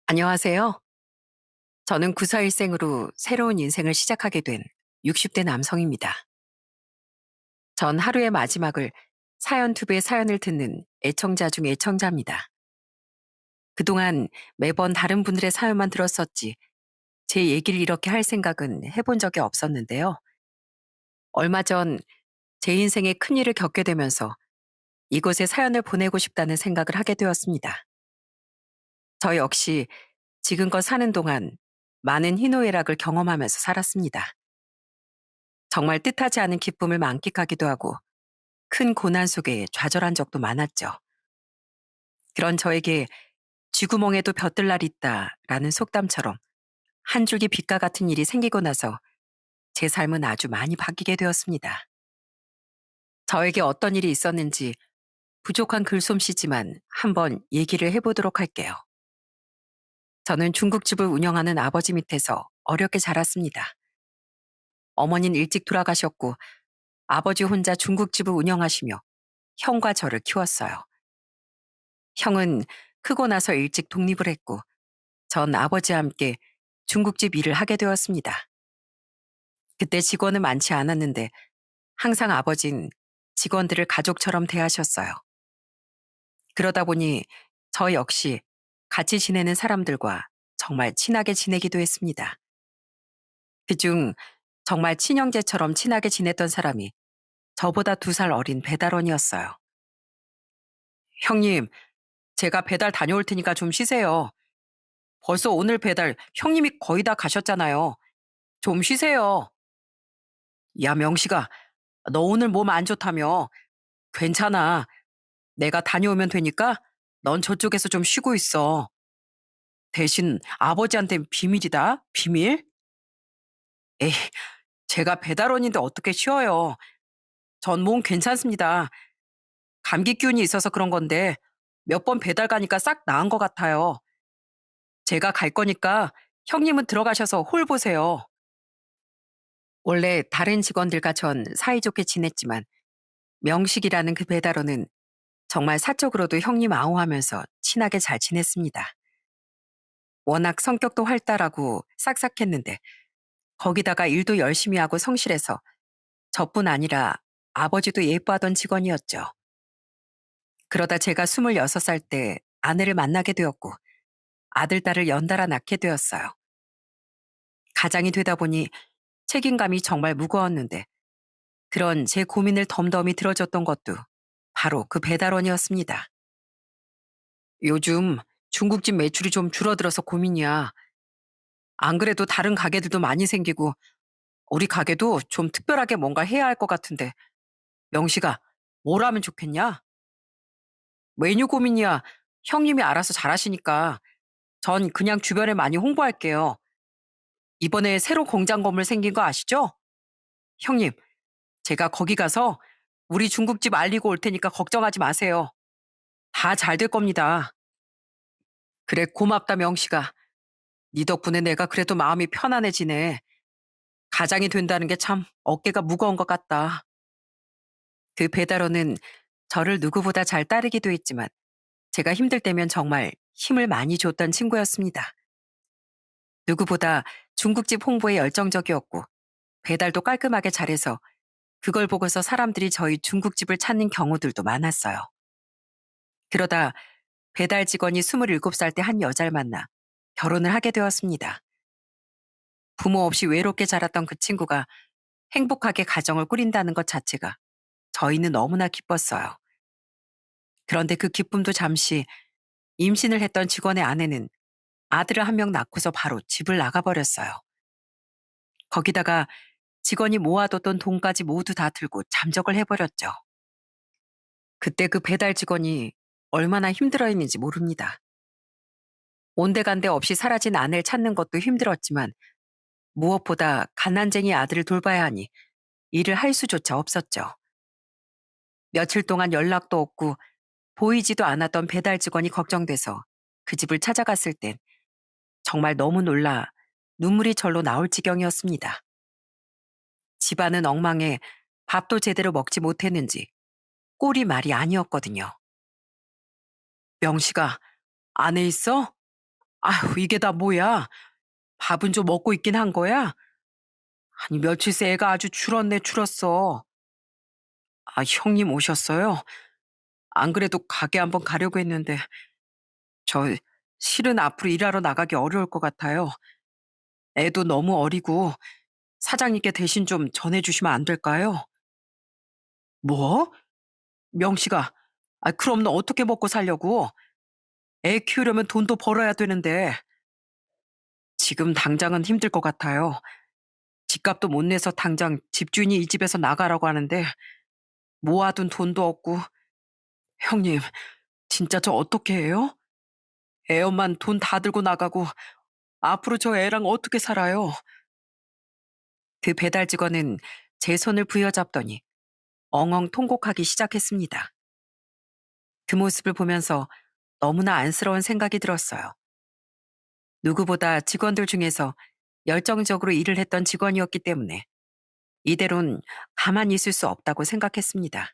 안녕하세요. 저는 구사일생으로 새로운 인생을 시작하게 된 60대 남성입니다. 전 하루의 마지막을 사연 투브의 사연을 듣는 애청자 중 애청자입니다. 그동안 매번 다른 분들의 사연만 들었었지 제 얘기를 이렇게 할 생각은 해본 적이 없었는데요. 얼마 전 제 인생에 큰일을 겪게 되면서 이곳에 사연을 보내고 싶다는 생각을 하게 되었습니다. 저 역시 지금껏 사는 동안 많은 희노애락을 경험하면서 살았습니다. 정말 뜻하지 않은 기쁨을 만끽하기도 하고 큰 고난 속에 좌절한 적도 많았죠. 그런 저에게 쥐구멍에도 벼뜰 날 있다라는 속담처럼 한 줄기 빛과 같은 일이 생기고 나서 제 삶은 아주 많이 바뀌게 되었습니다. 저에게 어떤 일이 있었는지 부족한 글솜씨지만 한번 얘기를 해보도록 할게요. 저는 중국집을 운영하는 아버지 밑에서 어렵게 자랐습니다. 어머니는 일찍 돌아가셨고 아버지 혼자 중국집을 운영하시며 형과 저를 키웠어요. 형은 크고 나서 일찍 독립을 했고 전 아버지와 함께 중국집 일을 하게 되었습니다. 그때 직원은 많지 않았는데 항상 아버진 직원들을 가족처럼 대하셨어요. 그러다 보니 저 역시 같이 지내는 사람들과 정말 친하게 지내기도 했습니다. 그중 정말 친형제처럼 친하게 지냈던 사람이 저보다 2살 어린 배달원이었어요. 형님, 제가 배달 다녀올 테니까 좀 쉬세요. 벌써 오늘 배달 형님이 거의 다 가셨잖아요. 좀 쉬세요. 야, 명식아, 너 오늘 몸 안 좋다며? 괜찮아. 내가 다녀오면 되니까 넌 저쪽에서 좀 쉬고 있어. 대신 아버지한텐 비밀이다. 비밀? 에이, 제가 배달원인데 어떻게 쉬어요. 전 몸 괜찮습니다. 감기 기운이 있어서 그런 건데 몇 번 배달 가니까 싹 나은 것 같아요. 제가 갈 거니까 형님은 들어가셔서 홀 보세요. 원래 다른 직원들과 전 사이좋게 지냈지만 명식이라는 그 배달원은 정말 사적으로도 형님 아우하면서 친하게 잘 지냈습니다. 워낙 성격도 활달하고 싹싹했는데 거기다가 일도 열심히 하고 성실해서 저뿐 아니라 아버지도 예뻐하던 직원이었죠. 그러다 제가 26살 때 아내를 만나게 되었고 아들, 딸을 연달아 낳게 되었어요. 가장이 되다 보니 책임감이 정말 무거웠는데 그런 제 고민을 덤덤히 들어줬던 것도 바로 그 배달원이었습니다. 요즘 중국집 매출이 좀 줄어들어서 고민이야. 안 그래도 다른 가게들도 많이 생기고 우리 가게도 좀 특별하게 뭔가 해야 할 것 같은데 명식아, 뭘 하면 좋겠냐? 메뉴 고민이야. 형님이 알아서 잘하시니까 전 그냥 주변에 많이 홍보할게요. 이번에 새로 공장 건물 생긴 거 아시죠? 형님, 제가 거기 가서 우리 중국집 알리고 올 테니까 걱정하지 마세요. 다 잘 될 겁니다. 그래, 고맙다 명식아. 네 덕분에 내가 그래도 마음이 편안해지네. 가장이 된다는 게 참 어깨가 무거운 것 같다. 그 배달원은 저를 누구보다 잘 따르기도 했지만 제가 힘들 때면 정말 힘을 많이 줬던 친구였습니다. 누구보다 중국집 홍보에 열정적이었고 배달도 깔끔하게 잘해서 그걸 보고서 사람들이 저희 중국집을 찾는 경우들도 많았어요. 그러다 배달 직원이 27살 때 한 여자를 만나 결혼을 하게 되었습니다. 부모 없이 외롭게 자랐던 그 친구가 행복하게 가정을 꾸린다는 것 자체가 저희는 너무나 기뻤어요. 그런데 그 기쁨도 잠시 임신을 했던 직원의 아내는 아들을 1명 낳고서 바로 집을 나가버렸어요. 거기다가 직원이 모아뒀던 돈까지 모두 다 들고 잠적을 해버렸죠. 그때 그 배달 직원이 얼마나 힘들어했는지 모릅니다. 온데간데 없이 사라진 아내를 찾는 것도 힘들었지만 무엇보다 가난쟁이 아들을 돌봐야 하니 일을 할 수조차 없었죠. 며칠 동안 연락도 없고 보이지도 않았던 배달 직원이 걱정돼서 그 집을 찾아갔을 땐 정말 너무 놀라 눈물이 절로 나올 지경이었습니다. 집안은 엉망해 밥도 제대로 먹지 못했는지 꼴이 말이 아니었거든요. 명식아, 안에 있어? 아휴, 이게 다 뭐야? 밥은 좀 먹고 있긴 한 거야? 아니, 며칠 새 애가 아주 줄었네, 줄었어. 아, 형님 오셨어요? 안 그래도 가게 한번 가려고 했는데, 저 실은 앞으로 일하러 나가기 어려울 것 같아요. 애도 너무 어리고 사장님께 대신 좀 전해주시면 안 될까요? 뭐? 명씨가, 아, 그럼 너 어떻게 먹고 살려고? 애 키우려면 돈도 벌어야 되는데, 지금 당장은 힘들 것 같아요. 집값도 못 내서 당장 집주인이 이 집에서 나가라고 하는데, 모아둔 돈도 없고, 형님, 진짜 저 어떻게 해요? 애 엄만 돈 다 들고 나가고, 앞으로 저 애랑 어떻게 살아요? 그 배달 직원은 제 손을 부여잡더니 엉엉 통곡하기 시작했습니다. 그 모습을 보면서 너무나 안쓰러운 생각이 들었어요. 누구보다 직원들 중에서 열정적으로 일을 했던 직원이었기 때문에 이대로는 가만히 있을 수 없다고 생각했습니다.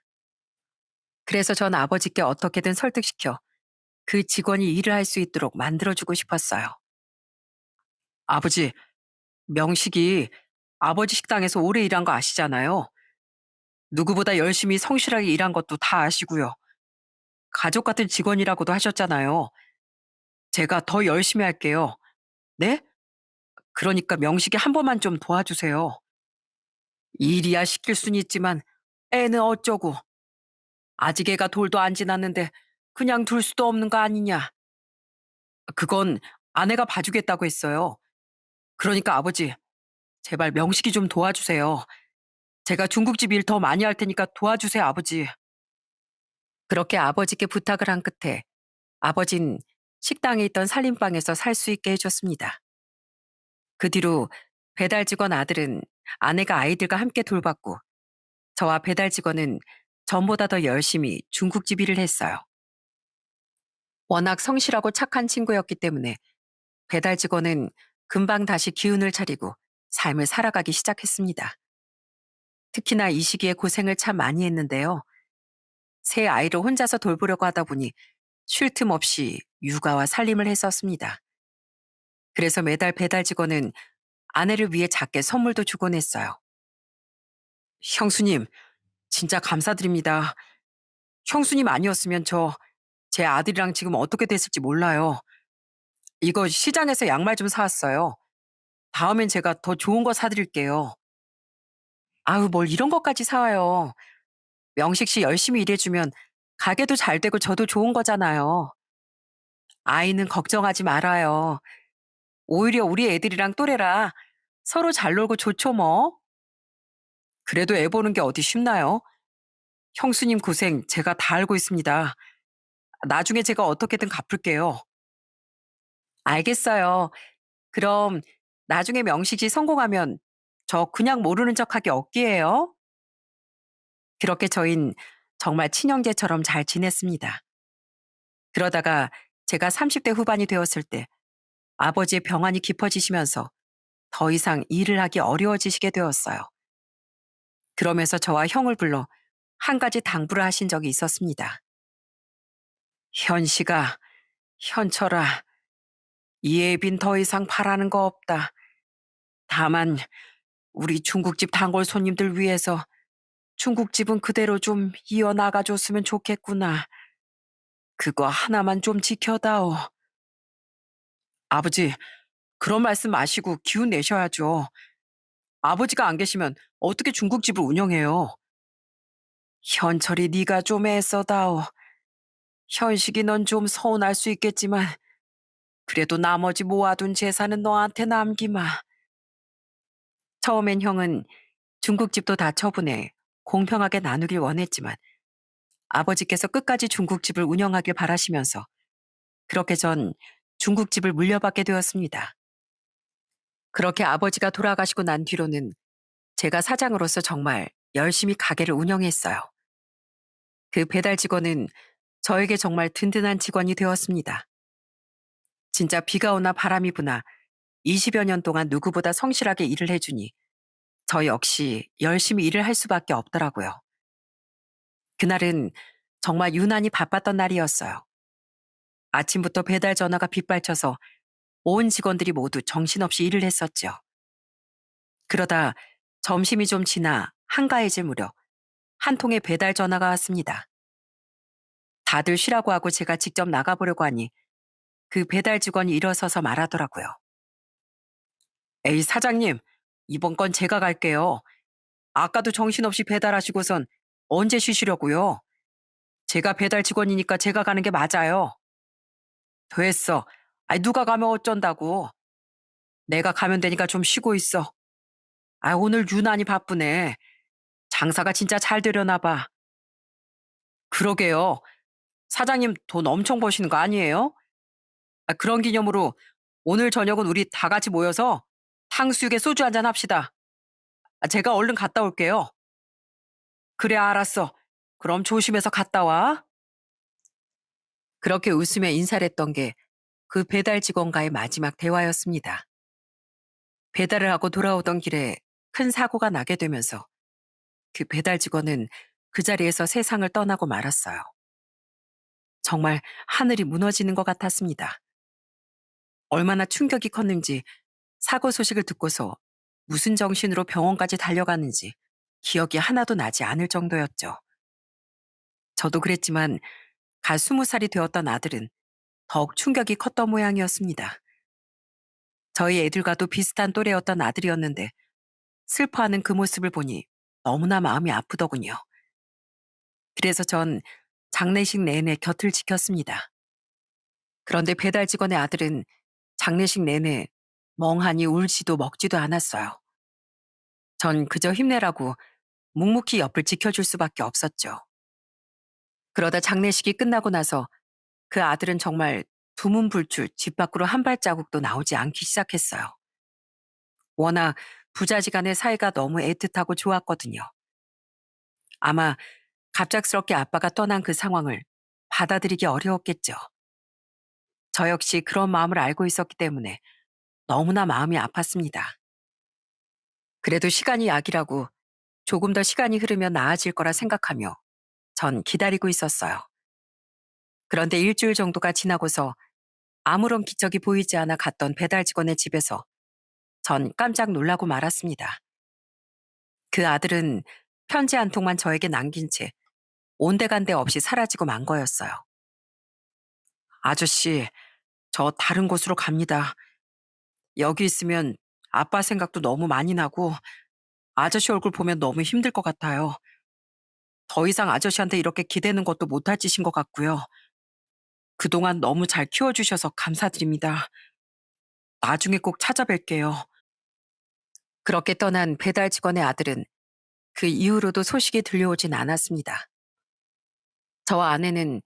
그래서 전 아버지께 어떻게든 설득시켜 그 직원이 일을 할 수 있도록 만들어주고 싶었어요. 아버지, 명식이 아버지 식당에서 오래 일한 거 아시잖아요. 누구보다 열심히 성실하게 일한 것도 다 아시고요. 가족 같은 직원이라고도 하셨잖아요. 제가 더 열심히 할게요. 네? 그러니까 명식이 한 번만 좀 도와주세요. 일이야 시킬 순 있지만 애는 어쩌고. 아직 애가 돌도 안 지났는데 그냥 둘 수도 없는 거 아니냐. 그건 아내가 봐주겠다고 했어요. 그러니까 아버지, 제발 명식이 좀 도와주세요. 제가 중국집 일 더 많이 할 테니까 도와주세요, 아버지. 그렇게 아버지께 부탁을 한 끝에 아버진 식당에 있던 살림방에서 살 수 있게 해줬습니다. 그 뒤로 배달 직원 아들은 아내가 아이들과 함께 돌봤고 저와 배달 직원은 전보다 더 열심히 중국집 일을 했어요. 워낙 성실하고 착한 친구였기 때문에 배달 직원은 금방 다시 기운을 차리고 삶을 살아가기 시작했습니다. 특히나 이 시기에 고생을 참 많이 했는데요. 새 아이를 혼자서 돌보려고 하다 보니 쉴 틈 없이 육아와 살림을 했었습니다. 그래서 매달 배달 직원은 아내를 위해 작게 선물도 주곤 했어요. 형수님, 진짜 감사드립니다. 형수님 아니었으면 제 아들이랑 지금 어떻게 됐을지 몰라요. 이거 시장에서 양말 좀 사왔어요. 다음엔 제가 더 좋은 거 사드릴게요. 아우, 뭘 이런 것까지 사와요. 명식 씨 열심히 일해주면 가게도 잘 되고 저도 좋은 거잖아요. 아이는 걱정하지 말아요. 오히려 우리 애들이랑 또래라 서로 잘 놀고 좋죠 뭐. 그래도 애 보는 게 어디 쉽나요? 형수님 고생 제가 다 알고 있습니다. 나중에 제가 어떻게든 갚을게요. 알겠어요. 그럼 나중에 명식이 성공하면 저 그냥 모르는 척하기 없기에요. 그렇게 저흰 정말 친형제처럼 잘 지냈습니다. 그러다가 제가 30대 후반이 되었을 때 아버지의 병환이 깊어지시면서 더 이상 일을 하기 어려워지시게 되었어요. 그러면서 저와 형을 불러 한 가지 당부를 하신 적이 있었습니다. 현씨가, 현철아, 이 애빈 더 이상 바라는 거 없다. 다만 우리 중국집 단골 손님들 위해서 중국집은 그대로 좀 이어나가 줬으면 좋겠구나. 그거 하나만 좀 지켜다오. 아버지, 그런 말씀 마시고 기운 내셔야죠. 아버지가 안 계시면 어떻게 중국집을 운영해요? 현철이 네가 좀 애써다오. 현식이 넌 좀 서운할 수 있겠지만 그래도 나머지 모아둔 재산은 너한테 남기마. 처음엔 형은 중국집도 다 처분해 공평하게 나누길 원했지만 아버지께서 끝까지 중국집을 운영하길 바라시면서 그렇게 전 중국집을 물려받게 되었습니다. 그렇게 아버지가 돌아가시고 난 뒤로는 제가 사장으로서 정말 열심히 가게를 운영했어요. 그 배달 직원은 저에게 정말 든든한 직원이 되었습니다. 진짜 비가 오나 바람이 부나 20여 년 동안 누구보다 성실하게 일을 해주니 저 역시 열심히 일을 할 수밖에 없더라고요. 그날은 정말 유난히 바빴던 날이었어요. 아침부터 배달 전화가 빗발쳐서 온 직원들이 모두 정신없이 일을 했었죠. 그러다 점심이 좀 지나 한가해질 무렵 한 통의 배달 전화가 왔습니다. 다들 쉬라고 하고 제가 직접 나가보려고 하니 그 배달 직원이 일어서서 말하더라고요. 에이, 사장님, 이번 건 제가 갈게요. 아까도 정신없이 배달하시고선 언제 쉬시려고요? 제가 배달 직원이니까 제가 가는 게 맞아요. 됐어. 아이, 누가 가면 어쩐다고. 내가 가면 되니까 좀 쉬고 있어. 아, 오늘 유난히 바쁘네. 장사가 진짜 잘 되려나 봐. 그러게요. 사장님 돈 엄청 버시는 거 아니에요? 아, 그런 기념으로 오늘 저녁은 우리 다 같이 모여서 탕수육에 소주 한잔 합시다. 아, 제가 얼른 갔다 올게요. 그래, 알았어. 그럼 조심해서 갔다 와. 그렇게 웃으며 인사를 했던 게 그 배달 직원과의 마지막 대화였습니다. 배달을 하고 돌아오던 길에 큰 사고가 나게 되면서 그 배달 직원은 그 자리에서 세상을 떠나고 말았어요. 정말 하늘이 무너지는 것 같았습니다. 얼마나 충격이 컸는지 사고 소식을 듣고서 무슨 정신으로 병원까지 달려갔는지 기억이 하나도 나지 않을 정도였죠. 저도 그랬지만 갓 20살이 되었던 아들은 더욱 충격이 컸던 모양이었습니다. 저희 애들과도 비슷한 또래였던 아들이었는데 슬퍼하는 그 모습을 보니 너무나 마음이 아프더군요. 그래서 전 장례식 내내 곁을 지켰습니다. 그런데 배달 직원의 아들은 장례식 내내 멍하니 울지도 먹지도 않았어요. 전 그저 힘내라고 묵묵히 옆을 지켜줄 수밖에 없었죠. 그러다 장례식이 끝나고 나서 그 아들은 정말 두문불출 집 밖으로 한 발자국도 나오지 않기 시작했어요. 워낙 부자지간의 사이가 너무 애틋하고 좋았거든요. 아마 갑작스럽게 아빠가 떠난 그 상황을 받아들이기 어려웠겠죠. 저 역시 그런 마음을 알고 있었기 때문에 너무나 마음이 아팠습니다. 그래도 시간이 약이라고 조금 더 시간이 흐르면 나아질 거라 생각하며 전 기다리고 있었어요. 그런데 일주일 정도가 지나고서 아무런 기적이 보이지 않아 갔던 배달 직원의 집에서 전 깜짝 놀라고 말았습니다. 그 아들은 편지 한 통만 저에게 남긴 채 온데간데 없이 사라지고 만 거였어요. 아저씨, 저 다른 곳으로 갑니다. 여기 있으면 아빠 생각도 너무 많이 나고 아저씨 얼굴 보면 너무 힘들 것 같아요. 더 이상 아저씨한테 이렇게 기대는 것도 못할 짓인 것 같고요. 그동안 너무 잘 키워주셔서 감사드립니다. 나중에 꼭 찾아뵐게요. 그렇게 떠난 배달 직원의 아들은 그 이후로도 소식이 들려오진 않았습니다. 저와 아내는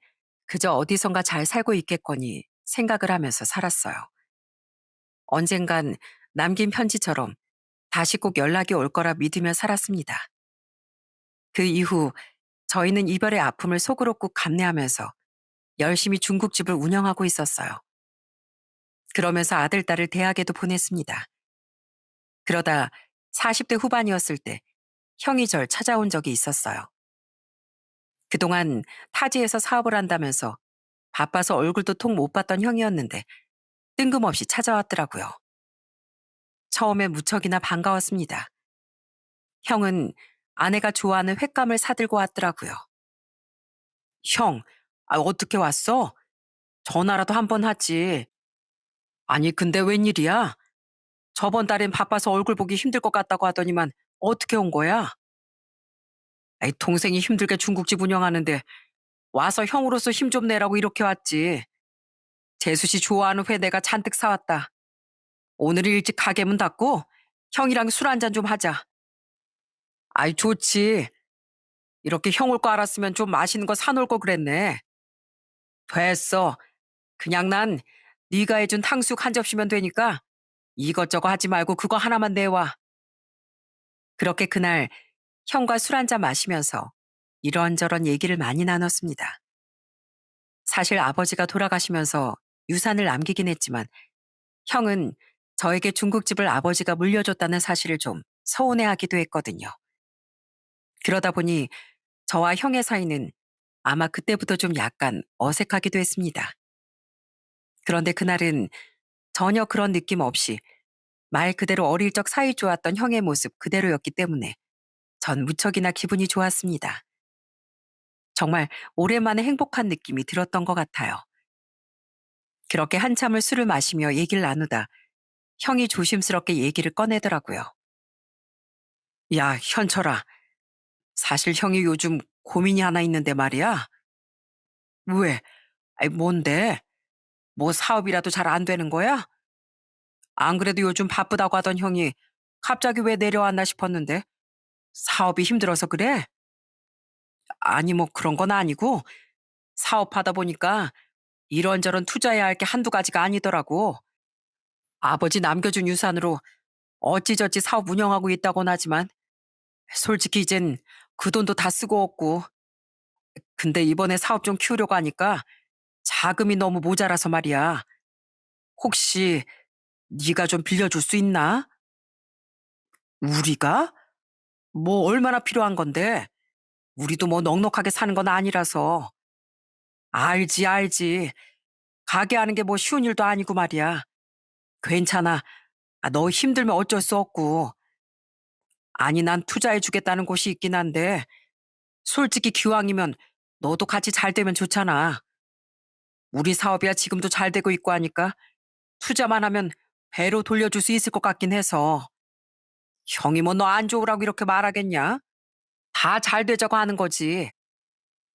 그저 어디선가 잘 살고 있겠거니 생각을 하면서 살았어요. 언젠간 남긴 편지처럼 다시 꼭 연락이 올 거라 믿으며 살았습니다. 그 이후 저희는 이별의 아픔을 속으로 꾹 감내하면서 열심히 중국집을 운영하고 있었어요. 그러면서 아들, 딸을 대학에도 보냈습니다. 그러다 40대 후반이었을 때 형이 절 찾아온 적이 있었어요. 그동안 타지에서 사업을 한다면서 바빠서 얼굴도 통 못 봤던 형이었는데 뜬금없이 찾아왔더라고요. 처음에 무척이나 반가웠습니다. 형은 아내가 좋아하는 횟감을 사들고 왔더라고요. 형, 어떻게 왔어? 전화라도 한 번 하지. 아니, 근데 웬일이야? 저번 달엔 바빠서 얼굴 보기 힘들 것 같다고 하더니만 어떻게 온 거야? 아이, 동생이 힘들게 중국집 운영하는데 와서 형으로서 힘 좀 내라고 이렇게 왔지. 재수 씨 좋아하는 회 내가 잔뜩 사왔다. 오늘 일찍 가게 문 닫고 형이랑 술 한잔 좀 하자. 아이, 좋지. 이렇게 형 올 거 알았으면 좀 맛있는 거 사놓을 거 그랬네. 됐어. 그냥 난 네가 해준 탕수육 한 접시면 되니까 이것저것 하지 말고 그거 하나만 내와. 그렇게 그날 형과 술 한잔 마시면서 이런저런 얘기를 많이 나눴습니다. 사실 아버지가 돌아가시면서 유산을 남기긴 했지만 형은 저에게 중국집을 아버지가 물려줬다는 사실을 좀 서운해하기도 했거든요. 그러다 보니 저와 형의 사이는 아마 그때부터 좀 약간 어색하기도 했습니다. 그런데 그날은 전혀 그런 느낌 없이 말 그대로 어릴 적 사이 좋았던 형의 모습 그대로였기 때문에 전 무척이나 기분이 좋았습니다. 정말 오랜만에 행복한 느낌이 들었던 것 같아요. 그렇게 한참을 술을 마시며 얘기를 나누다 형이 조심스럽게 얘기를 꺼내더라고요. 야, 현철아. 사실 형이 요즘 고민이 하나 있는데 말이야. 왜? 아이, 뭔데? 뭐 사업이라도 잘 안 되는 거야? 안 그래도 요즘 바쁘다고 하던 형이 갑자기 왜 내려왔나 싶었는데 사업이 힘들어서 그래? 아니, 뭐 그런 건 아니고 사업하다 보니까 이런저런 투자해야 할 게 한두 가지가 아니더라고. 아버지 남겨준 유산으로 어찌저찌 사업 운영하고 있다곤 하지만 솔직히 이젠 그 돈도 다 쓰고 없고, 근데 이번에 사업 좀 키우려고 하니까 자금이 너무 모자라서 말이야. 혹시 네가 좀 빌려줄 수 있나? 우리가? 뭐 얼마나 필요한 건데? 우리도 뭐 넉넉하게 사는 건 아니라서. 알지, 알지. 가게 하는 게 뭐 쉬운 일도 아니고 말이야. 괜찮아. 너 힘들면 어쩔 수 없고. 아니, 난 투자해 주겠다는 곳이 있긴 한데 솔직히 기왕이면 너도 같이 잘 되면 좋잖아. 우리 사업이야 지금도 잘 되고 있고 하니까 투자만 하면 배로 돌려줄 수 있을 것 같긴 해서. 형이 뭐 너 안 좋으라고 이렇게 말하겠냐? 다 잘 되자고 하는 거지.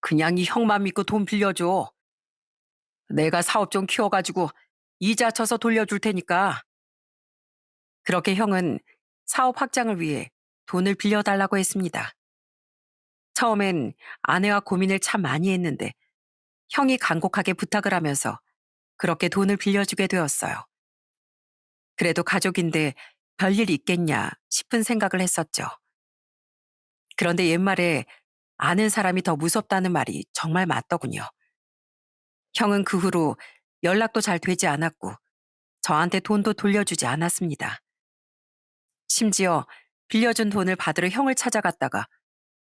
그냥 이 형만 믿고 돈 빌려줘. 내가 사업 좀 키워가지고 이자 쳐서 돌려줄 테니까. 그렇게 형은 사업 확장을 위해 돈을 빌려달라고 했습니다. 처음엔 아내와 고민을 참 많이 했는데 형이 간곡하게 부탁을 하면서 그렇게 돈을 빌려주게 되었어요. 그래도 가족인데 별일 있겠냐 싶은 생각을 했었죠. 그런데 옛말에 아는 사람이 더 무섭다는 말이 정말 맞더군요. 형은 그 후로 연락도 잘 되지 않았고 저한테 돈도 돌려주지 않았습니다. 심지어 빌려준 돈을 받으러 형을 찾아갔다가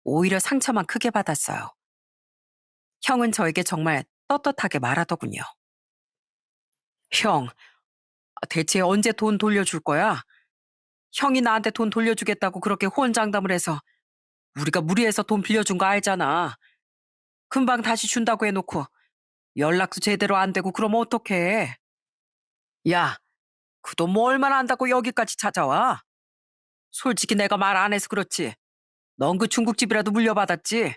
오히려 상처만 크게 받았어요. 형은 저에게 정말 떳떳하게 말하더군요. 형, 대체 언제 돈 돌려줄 거야? 형이 나한테 돈 돌려주겠다고 그렇게 호언장담을 해서 우리가 무리해서 돈 빌려준 거 알잖아. 금방 다시 준다고 해놓고 연락도 제대로 안 되고 그러면 어떡해? 야, 그 돈 뭐 얼마나 한다고 여기까지 찾아와? 솔직히 내가 말 안 해서 그렇지. 넌 그 중국집이라도 물려받았지?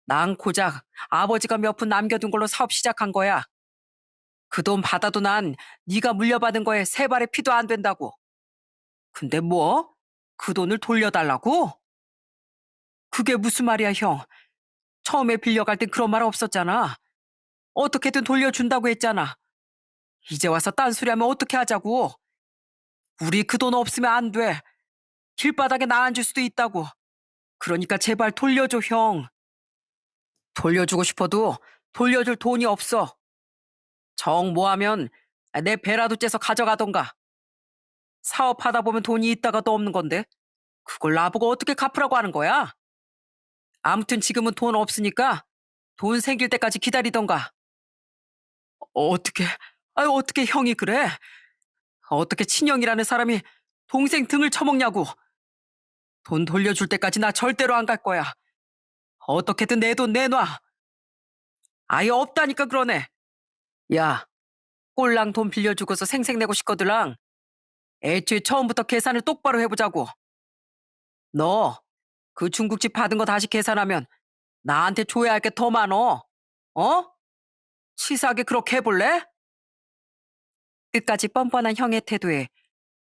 난 고작 아버지가 몇 푼 남겨둔 걸로 사업 시작한 거야. 그 돈 받아도 난 네가 물려받은 거에 세 발의 피도 안 된다고. 근데 뭐? 그 돈을 돌려달라고? 그게 무슨 말이야, 형. 처음에 빌려갈 땐 그런 말 없었잖아. 어떻게든 돌려준다고 했잖아. 이제 와서 딴소리 하면 어떻게 하자고. 우리 그 돈 없으면 안 돼. 길바닥에 나 앉을 수도 있다고. 그러니까 제발 돌려줘, 형. 돌려주고 싶어도 돌려줄 돈이 없어. 정 뭐하면 내 배라도 째서 가져가던가. 사업하다 보면 돈이 있다가도 없는 건데 그걸 나보고 어떻게 갚으라고 하는 거야? 아무튼 지금은 돈 없으니까 돈 생길 때까지 기다리던가. 어떻게, 아유, 어떻게 형이 그래? 어떻게 친형이라는 사람이 동생 등을 쳐먹냐고. 돈 돌려줄 때까지 나 절대로 안 갈 거야. 어떻게든 내 돈 내놔. 아예 없다니까 그러네. 야, 꼴랑 돈 빌려주고서 생색내고 싶거들랑 애초에 처음부터 계산을 똑바로 해보자고. 너 그 중국집 받은 거 다시 계산하면 나한테 줘야 할 게 더 많어. 어? 치사하게 그렇게 해볼래? 끝까지 뻔뻔한 형의 태도에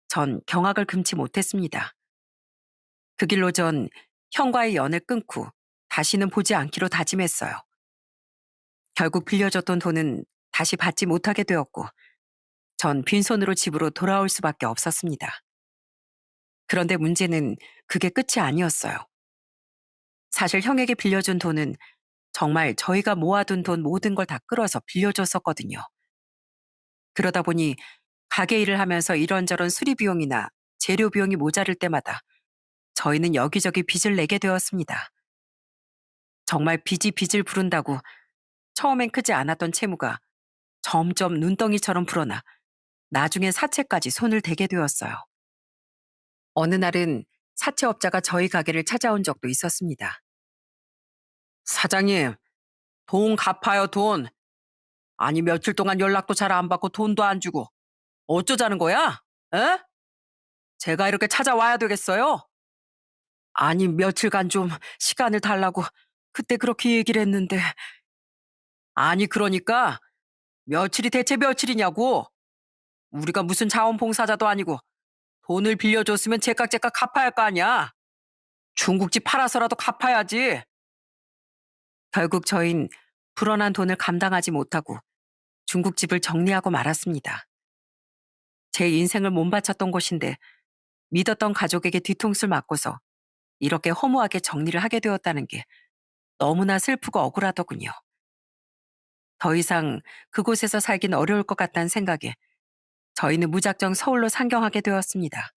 전 경악을 금치 못했습니다. 그 길로 전 형과의 연을 끊고 다시는 보지 않기로 다짐했어요. 결국 빌려줬던 돈은 다시 받지 못하게 되었고 전 빈손으로 집으로 돌아올 수밖에 없었습니다. 그런데 문제는 그게 끝이 아니었어요. 사실 형에게 빌려준 돈은 정말 저희가 모아둔 돈 모든 걸 다 끌어서 빌려줬었거든요. 그러다 보니 가게 일을 하면서 이런저런 수리 비용이나 재료 비용이 모자랄 때마다 저희는 여기저기 빚을 내게 되었습니다. 정말 빚이 빚을 부른다고 처음엔 크지 않았던 채무가 점점 눈덩이처럼 불어나 나중에 사채까지 손을 대게 되었어요. 어느 날은 사채업자가 저희 가게를 찾아온 적도 있었습니다. 사장님, 돈 갚아요, 돈. 아니, 며칠 동안 연락도 잘 안 받고 돈도 안 주고. 어쩌자는 거야? 에? 제가 이렇게 찾아와야 되겠어요? 아니, 며칠간 좀 시간을 달라고 그때 그렇게 얘기를 했는데. 아니, 그러니까 며칠이 대체 며칠이냐고. 우리가 무슨 자원봉사자도 아니고 돈을 빌려줬으면 제깍제깍 갚아야 할 거 아니야. 중국집 팔아서라도 갚아야지. 결국 저흰 불어난 돈을 감당하지 못하고 중국집을 정리하고 말았습니다. 제 인생을 몸바쳤던 곳인데 믿었던 가족에게 뒤통수를 맞고서 이렇게 허무하게 정리를 하게 되었다는 게 너무나 슬프고 억울하더군요. 더 이상 그곳에서 살긴 어려울 것 같다는 생각에 저희는 무작정 서울로 상경하게 되었습니다.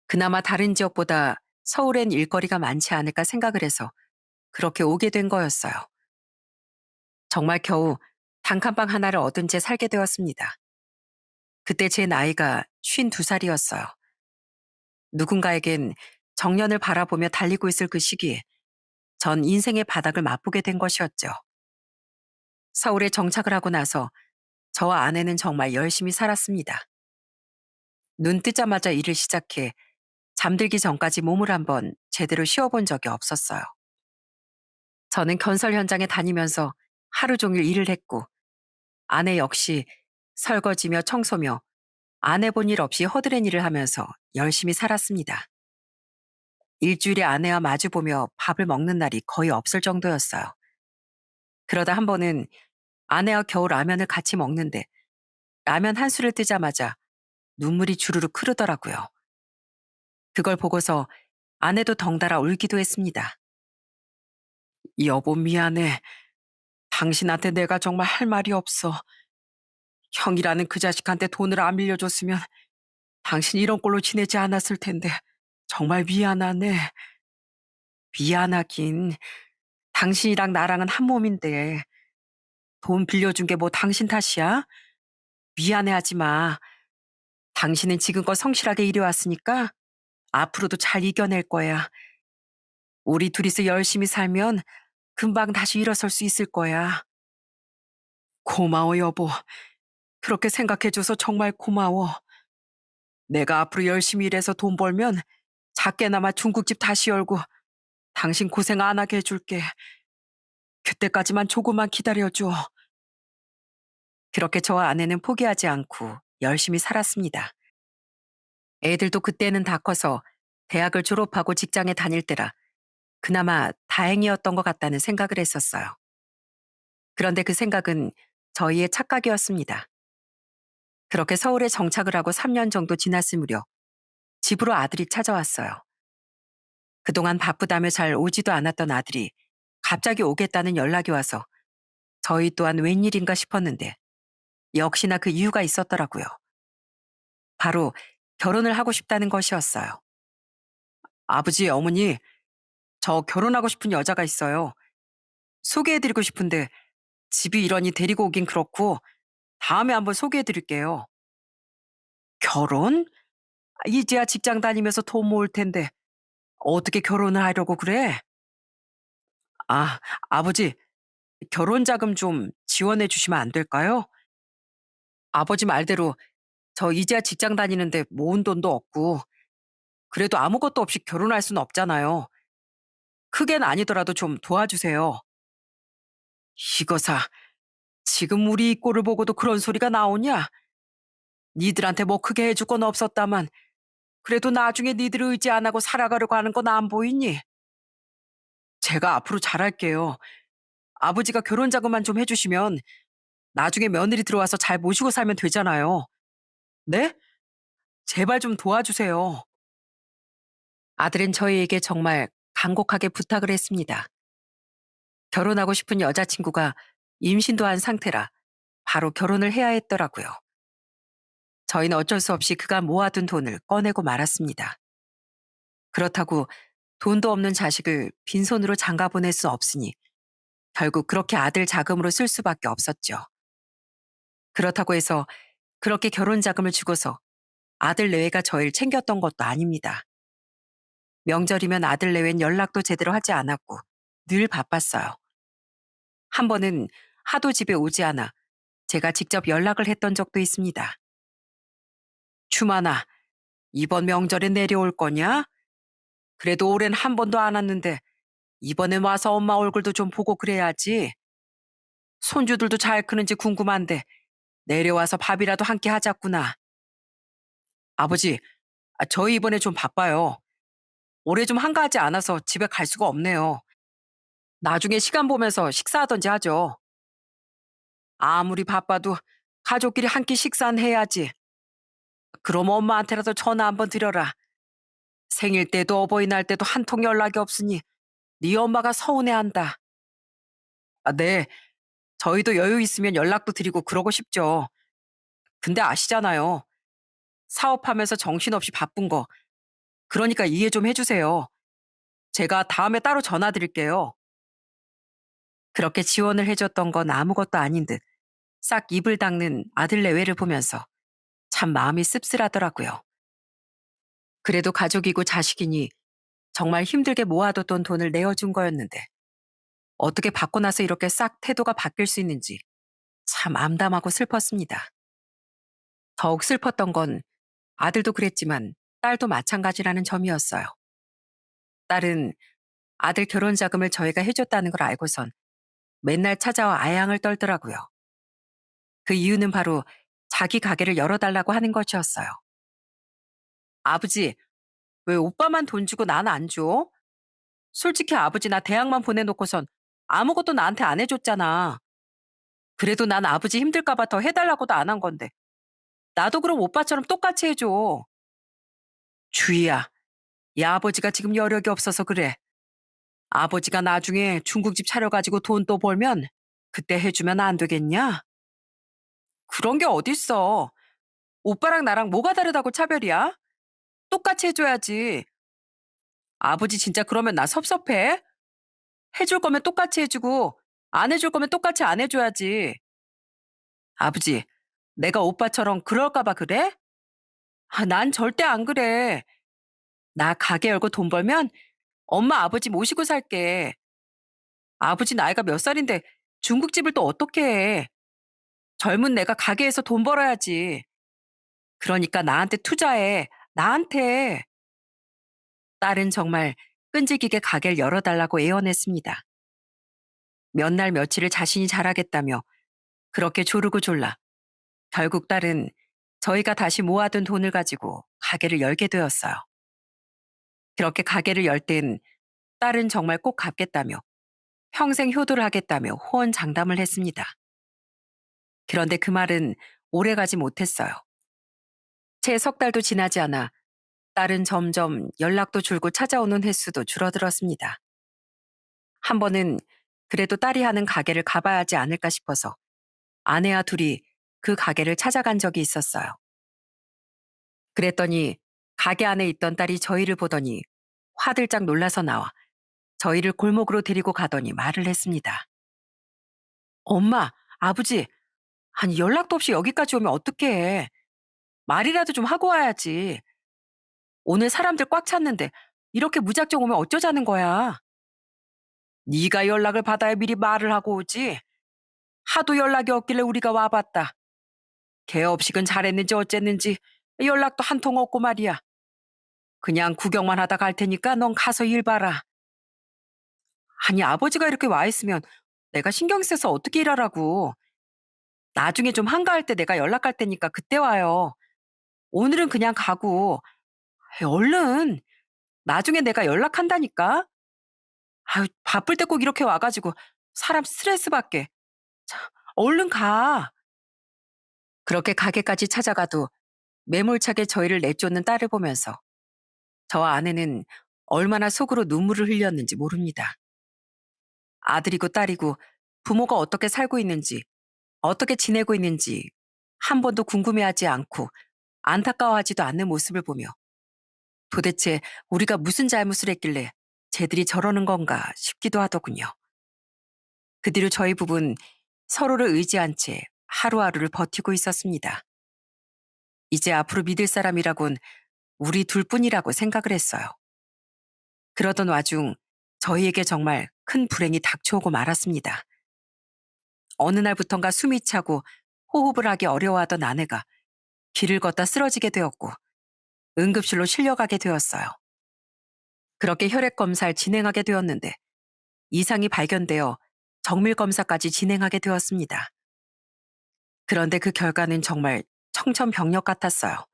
그나마 다른 지역보다 서울엔 일거리가 많지 않을까 생각을 해서 그렇게 오게 된 거였어요. 정말 겨우 단칸방 하나를 얻은 채 살게 되었습니다. 그때 제 나이가 52살이었어요. 누군가에겐 정년을 바라보며 달리고 있을 그 시기에 전 인생의 바닥을 맛보게 된 것이었죠. 서울에 정착을 하고 나서 저와 아내는 정말 열심히 살았습니다. 눈 뜨자마자 일을 시작해 잠들기 전까지 몸을 한번 제대로 쉬어본 적이 없었어요. 저는 건설 현장에 다니면서 하루 종일 일을 했고 아내 역시 설거지며 청소며 안 해본 일 없이 허드렛 일을 하면서 열심히 살았습니다. 일주일에 아내와 마주보며 밥을 먹는 날이 거의 없을 정도였어요. 그러다 한 번은 아내와 겨우 라면을 같이 먹는데 라면 한 술을 뜨자마자 눈물이 주르륵 흐르더라고요. 그걸 보고서 아내도 덩달아 울기도 했습니다. 여보 미안해. 당신한테 내가 정말 할 말이 없어. 형이라는 그 자식한테 돈을 안 빌려줬으면 당신 이런 꼴로 지내지 않았을 텐데 정말 미안하네. 미안하긴. 당신이랑 나랑은 한 몸인데 돈 빌려준 게 뭐 당신 탓이야? 미안해하지 마. 당신은 지금껏 성실하게 일해왔으니까 앞으로도 잘 이겨낼 거야. 우리 둘이서 열심히 살면 금방 다시 일어설 수 있을 거야. 고마워, 여보. 그렇게 생각해줘서 정말 고마워. 내가 앞으로 열심히 일해서 돈 벌면 작게나마 중국집 다시 열고 당신 고생 안 하게 해줄게. 그때까지만 조금만 기다려줘. 그렇게 저와 아내는 포기하지 않고 열심히 살았습니다. 애들도 그때는 다 커서 대학을 졸업하고 직장에 다닐 때라 그나마 다행이었던 것 같다는 생각을 했었어요. 그런데 그 생각은 저희의 착각이었습니다. 그렇게 서울에 정착을 하고 3년 정도 지났을 무렵 집으로 아들이 찾아왔어요. 그동안 바쁘다며 잘 오지도 않았던 아들이 갑자기 오겠다는 연락이 와서 저희 또한 웬일인가 싶었는데 역시나 그 이유가 있었더라고요. 바로 결혼을 하고 싶다는 것이었어요. 아버지, 어머니, 저 결혼하고 싶은 여자가 있어요. 소개해드리고 싶은데 집이 이러니 데리고 오긴 그렇고 다음에 한번 소개해드릴게요. 결혼? 이제야 직장 다니면서 돈 모을 텐데 어떻게 결혼을 하려고 그래? 아, 아버지, 결혼 자금 좀 지원해 주시면 안 될까요? 아버지 말대로 저 이제야 직장 다니는데 모은 돈도 없고 그래도 아무것도 없이 결혼할 수는 없잖아요. 크게는 아니더라도 좀 도와주세요. 이거사, 지금 우리 이 꼴을 보고도 그런 소리가 나오냐? 니들한테 뭐 크게 해줄 건 없었다만 그래도 나중에 니들 의지 안 하고 살아가려고 하는 건 안 보이니? 제가 앞으로 잘할게요. 아버지가 결혼 자금만 좀 해주시면 나중에 며느리 들어와서 잘 모시고 살면 되잖아요. 네? 제발 좀 도와주세요. 아들은 저희에게 정말 간곡하게 부탁을 했습니다. 결혼하고 싶은 여자친구가 임신도 한 상태라 바로 결혼을 해야 했더라고요. 저희는 어쩔 수 없이 그가 모아둔 돈을 꺼내고 말았습니다. 그렇다고 돈도 없는 자식을 빈손으로 장가 보낼 수 없으니 결국 그렇게 아들 자금으로 쓸 수밖에 없었죠. 그렇다고 해서 그렇게 결혼 자금을 주고서 아들 내외가 저희를 챙겼던 것도 아닙니다. 명절이면 아들 내외는 연락도 제대로 하지 않았고 늘 바빴어요. 한 번은 하도 집에 오지 않아 제가 직접 연락을 했던 적도 있습니다. 추만아, 이번 명절에 내려올 거냐? 그래도 올해는 한 번도 안 왔는데 이번엔 와서 엄마 얼굴도 좀 보고 그래야지. 손주들도 잘 크는지 궁금한데 내려와서 밥이라도 함께 하자꾸나. 아버지, 저희 이번에 좀 바빠요. 올해 좀 한가하지 않아서 집에 갈 수가 없네요. 나중에 시간 보면서 식사하던지 하죠. 아무리 바빠도 가족끼리 한 끼 식사는 해야지. 그럼 엄마한테라도 전화 한번 드려라. 생일 때도 어버이날 때도 한 통 연락이 없으니 네 엄마가 서운해한다. 네. 저희도 여유 있으면 연락도 드리고 그러고 싶죠. 근데 아시잖아요. 사업하면서 정신없이 바쁜 거. 그러니까 이해 좀 해주세요. 제가 다음에 따로 전화 드릴게요. 그렇게 지원을 해줬던 건 아무것도 아닌 듯 싹 입을 닦는 아들 내외를 보면서 참 마음이 씁쓸하더라고요. 그래도 가족이고 자식이니 정말 힘들게 모아뒀던 돈을 내어준 거였는데 어떻게 받고 나서 이렇게 싹 태도가 바뀔 수 있는지 참 암담하고 슬펐습니다. 더욱 슬펐던 건 아들도 그랬지만 딸도 마찬가지라는 점이었어요. 딸은 아들 결혼 자금을 저희가 해줬다는 걸 알고선 맨날 찾아와 아양을 떨더라고요. 그 이유는 바로 자기 가게를 열어달라고 하는 것이었어요. 아버지, 왜 오빠만 돈 주고 난 안 줘? 솔직히 아버지 나 대학만 보내놓고선 아무것도 나한테 안 해줬잖아. 그래도 난 아버지 힘들까봐 더 해달라고도 안 한 건데. 나도 그럼 오빠처럼 똑같이 해줘. 주희야, 이 아버지가 지금 여력이 없어서 그래. 아버지가 나중에 중국집 차려가지고 돈 또 벌면 그때 해주면 안 되겠냐? 그런 게 어딨어. 오빠랑 나랑 뭐가 다르다고 차별이야? 똑같이 해줘야지. 아버지 진짜 그러면 나 섭섭해? 해줄 거면 똑같이 해주고 안 해줄 거면 똑같이 안 해줘야지. 아버지, 내가 오빠처럼 그럴까 봐 그래? 난 절대 안 그래. 나 가게 열고 돈 벌면 엄마 아버지 모시고 살게. 아버지 나이가 몇 살인데 중국집을 또 어떻게 해. 젊은 내가 가게에서 돈 벌어야지. 그러니까 나한테 투자해. 나한테. 딸은 정말 끈질기게 가게를 열어달라고 애원했습니다. 몇 날 며칠을 자신이 잘하겠다며 그렇게 조르고 졸라 결국 딸은 저희가 다시 모아둔 돈을 가지고 가게를 열게 되었어요. 그렇게 가게를 열 땐 딸은 정말 꼭 갚겠다며 평생 효도를 하겠다며 호언장담을 했습니다. 그런데 그 말은 오래가지 못했어요. 채 석 달도 지나지 않아 딸은 점점 연락도 줄고 찾아오는 횟수도 줄어들었습니다. 한 번은 그래도 딸이 하는 가게를 가봐야 하지 않을까 싶어서 아내와 둘이 그 가게를 찾아간 적이 있었어요. 그랬더니 가게 안에 있던 딸이 저희를 보더니 화들짝 놀라서 나와 저희를 골목으로 데리고 가더니 말을 했습니다. 엄마, 아버지, 아니 연락도 없이 여기까지 오면 어떡해. 말이라도 좀 하고 와야지. 오늘 사람들 꽉 찼는데 이렇게 무작정 오면 어쩌자는 거야. 네가 연락을 받아야 미리 말을 하고 오지. 하도 연락이 없길래 우리가 와봤다. 개업식은 잘했는지 어쨌는지 연락도 한 통 없고 말이야. 그냥 구경만 하다 갈 테니까 넌 가서 일 봐라. 아니 아버지가 이렇게 와 있으면 내가 신경 써서 어떻게 일하라고. 나중에 좀 한가할 때 내가 연락할 테니까 그때 와요. 오늘은 그냥 가고. 얼른. 나중에 내가 연락한다니까. 아유 바쁠 때 꼭 이렇게 와가지고 사람 스트레스 받게. 참, 얼른 가. 그렇게 가게까지 찾아가도 매몰차게 저희를 내쫓는 딸을 보면서 저와 아내는 얼마나 속으로 눈물을 흘렸는지 모릅니다. 아들이고 딸이고 부모가 어떻게 살고 있는지, 어떻게 지내고 있는지 한 번도 궁금해하지 않고 안타까워하지도 않는 모습을 보며 도대체 우리가 무슨 잘못을 했길래 쟤들이 저러는 건가 싶기도 하더군요. 그 뒤로 저희 부부는 서로를 의지한 채 하루하루를 버티고 있었습니다. 이제 앞으로 믿을 사람이라곤 우리 둘뿐이라고 생각을 했어요. 그러던 와중 저희에게 정말 큰 불행이 닥쳐오고 말았습니다. 어느 날부턴가 숨이 차고 호흡을 하기 어려워하던 아내가 길을 걷다 쓰러지게 되었고 응급실로 실려가게 되었어요. 그렇게 혈액 검사를 진행하게 되었는데 이상이 발견되어 정밀 검사까지 진행하게 되었습니다. 그런데 그 결과는 정말 청천벽력 같았어요.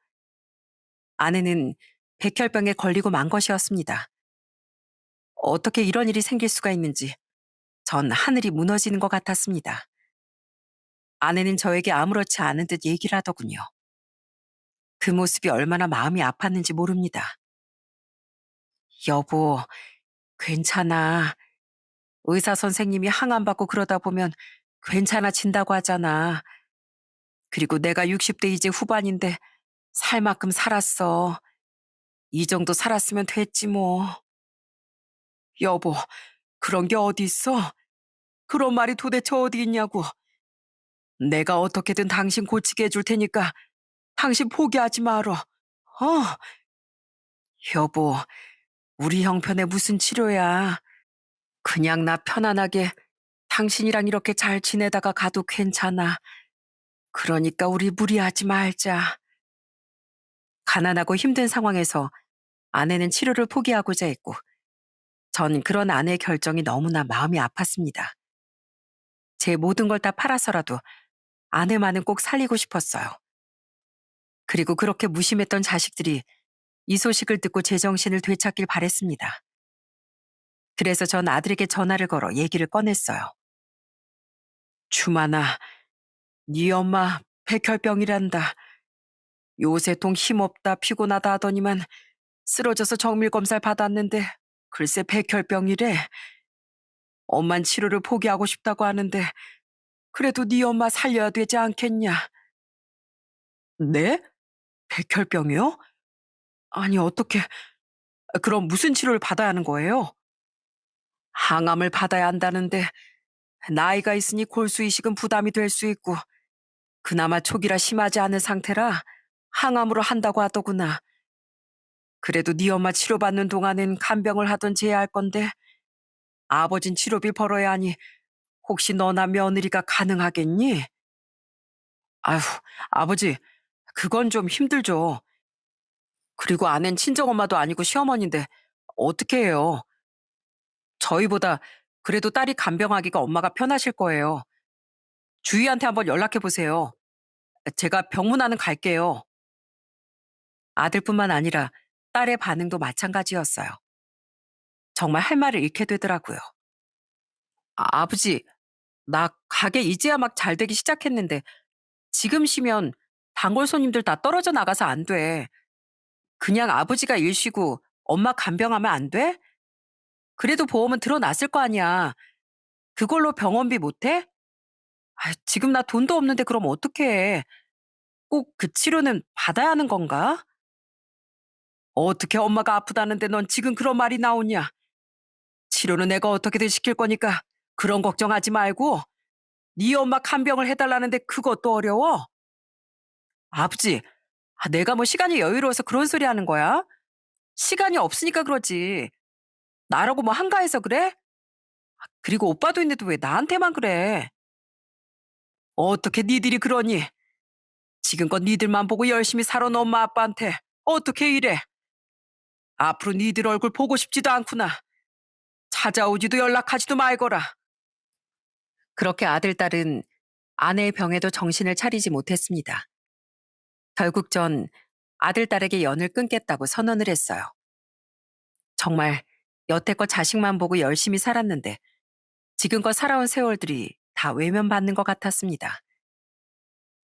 아내는 백혈병에 걸리고 만 것이었습니다. 어떻게 이런 일이 생길 수가 있는지 전 하늘이 무너지는 것 같았습니다. 아내는 저에게 아무렇지 않은 듯 얘기를 하더군요. 그 모습이 얼마나 마음이 아팠는지 모릅니다. 여보, 괜찮아. 의사 선생님이 항암 받고 그러다 보면 괜찮아진다고 하잖아. 그리고 내가 60대 이제 후반인데 살 만큼 살았어. 이 정도 살았으면 됐지 뭐. 여보, 그런 게 어디 있어? 그런 말이 도대체 어디 있냐고. 내가 어떻게든 당신 고치게 해줄 테니까 당신 포기하지 말어. 여보, 우리 형편에 무슨 치료야. 그냥 나 편안하게 당신이랑 이렇게 잘 지내다가 가도 괜찮아. 그러니까 우리 무리하지 말자. 가난하고 힘든 상황에서 아내는 치료를 포기하고자 했고, 전 그런 아내의 결정이 너무나 마음이 아팠습니다. 제 모든 걸 다 팔아서라도 아내만은 꼭 살리고 싶었어요. 그리고 그렇게 무심했던 자식들이 이 소식을 듣고 제정신을 되찾길 바랬습니다. 그래서 전 아들에게 전화를 걸어 얘기를 꺼냈어요. 주만아, 네 엄마 백혈병이란다. 요새통 힘없다 피곤하다 하더니만 쓰러져서 정밀 검사를 받았는데 글쎄 백혈병이래. 엄만 치료를 포기하고 싶다고 하는데 그래도 네 엄마 살려야 되지 않겠냐. 네? 백혈병이요? 아니 어떻게 그럼 무슨 치료를 받아야 하는 거예요? 항암을 받아야 한다는데 나이가 있으니 골수 이식은 부담이 될 수 있고 그나마 초기라 심하지 않은 상태라 항암으로 한다고 하더구나. 그래도 네 엄마 치료받는 동안은 간병을 하던지 해야 할 건데 아버진 치료비 벌어야 하니 혹시 너나 며느리가 가능하겠니? 아휴, 아버지, 그건 좀 힘들죠. 그리고 아낸 친정엄마도 아니고 시어머니인데 어떻게 해요? 저희보다 그래도 딸이 간병하기가 엄마가 편하실 거예요. 주희한테 한번 연락해 보세요. 제가 병문안은 갈게요. 아들뿐만 아니라 딸의 반응도 마찬가지였어요. 정말 할 말을 잃게 되더라고요. 아버지, 나 가게 이제야 막 잘 되기 시작했는데 지금 쉬면 단골 손님들 다 떨어져 나가서 안 돼. 그냥 아버지가 일 쉬고 엄마 간병하면 안 돼? 그래도 보험은 들어놨을 거 아니야. 그걸로 병원비 못 해? 지금 나 돈도 없는데 그럼 어떡해. 꼭 그 치료는 받아야 하는 건가? 어떻게 엄마가 아프다는데 넌 지금 그런 말이 나오냐? 치료는 내가 어떻게든 시킬 거니까 그런 걱정하지 말고 네 엄마 간병을 해달라는데 그것도 어려워? 아버지, 내가 뭐 시간이 여유로워서 그런 소리 하는 거야? 시간이 없으니까 그러지. 나라고 뭐 한가해서 그래? 그리고 오빠도 있는데 왜 나한테만 그래? 어떻게 니들이 그러니? 지금껏 니들만 보고 열심히 살아온 엄마 아빠한테 어떻게 이래? 앞으로 니들 얼굴 보고 싶지도 않구나. 찾아오지도 연락하지도 말거라. 그렇게 아들, 딸은 아내의 병에도 정신을 차리지 못했습니다. 결국 전 아들, 딸에게 연을 끊겠다고 선언을 했어요. 정말 여태껏 자식만 보고 열심히 살았는데 지금껏 살아온 세월들이 다 외면받는 것 같았습니다.